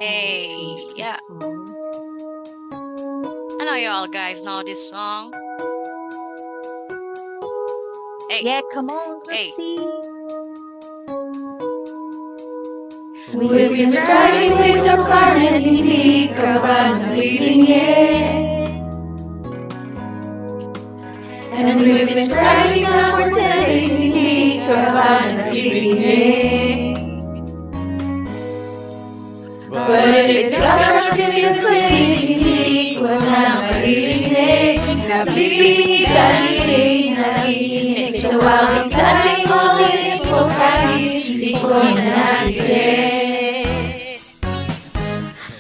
Hey, yeah. I know you all guys know this song. Hey. Yeah, come on, Hey. We've been striving with our partner, hindi ka ba nabibingi? And we've been striving now for 10 days, hindi ka ba nabibingi? But if it's God's in the clinic, hindi ko na maririnig. Nabibingi ka rin, nakikinig sa wawang taling ulit ko kahit hindi ko na natiis.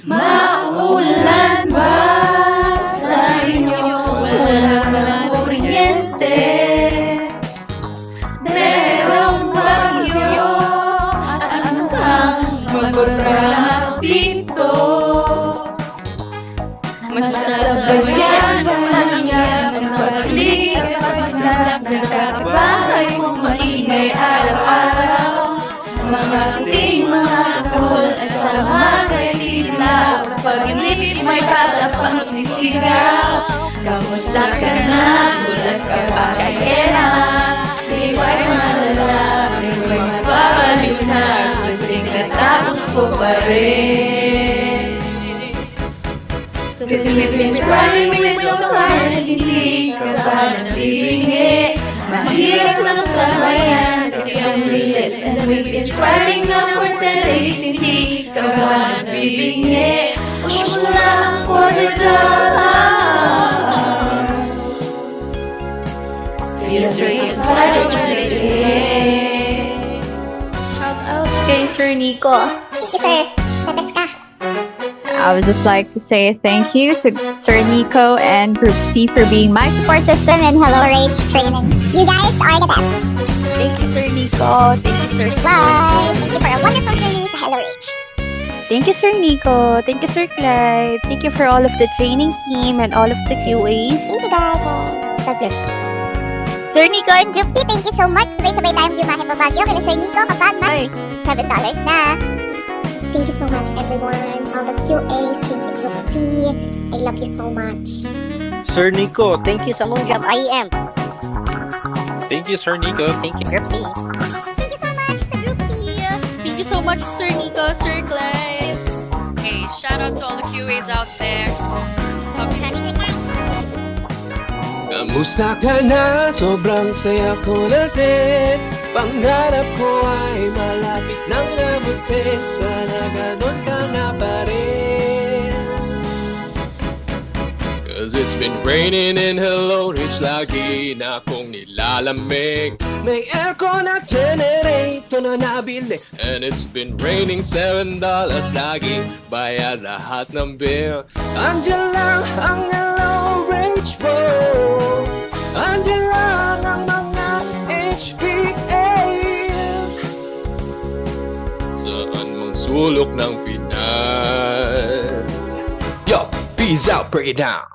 Maulan ba sa inyo? Wala bang kuryente? Merong bagyo at ano kang magbabrahap dito? Masasabayan ba lang yan ang pagbalik at pagsasak ng kapitbahay mong maingay araw-araw? Mga kunting mga kahol at sama kay tila sa pag-inip may patapang sisigaw. Kamusta ka na? Bulat ka pa kay Ena? Di ba'y malala? Di ba'y mapapaliw na? Pagting natapos ko pa rin. Cause we've been striving with your heart at hindi ka ba nabibingi? Mahirap lang sabayan at siyang bilis. And we've been striving now for 10 days, hindi ka ba nabibingi? Push mo lang for the dollars. Feel straight inside that you're ready to hit. Shout out kay Sir Nico. Thank you, sir. The best ka. I would just like to say thank you to Sir Nico and Group C for being my support System and HelloRache training. You guys are the best. Thank you, Sir Nico. Thank you, Sir Bye. Thank you for a wonderful training sa HelloRache. Thank you, Sir Nico. Thank you, Sir Clyde. Thank you for all of the training team and all of the QAs. Thank you, guys. God bless us. Sir Nico and Group C, thank you so much. Sabay-sabay tayong bimahe babagyo. Kaya Sir Nico, kapag na $7 na. Thank you so much, everyone. All the QAs, thank you, Group C. I love you so much. Sir Nico, Thank you sa mong job, IEM. Thank you, Sir Nico. Thank you, Group C. Thank you so much to Group C. Thank you so much, Sir Nico, Sir Clyde. Hey, shout out to all the QAs out there. Okay. Kamusta ka na? Sobrang saya ko natin. Pangarap ko ay malapit nang abutin. Sana ganon ka na pa rin. Cause it's been raining in HelloRache. Lagi na akong nilalamig. May aircon at generator na nabili. And it's been raining $7. Lagi bayad lahat ng bill. Andiyan lang ang HelloRache mo. Andiyan lang ang mga HPAs. Saan mong sulok ng Pinas? Yo, peace out, break it down.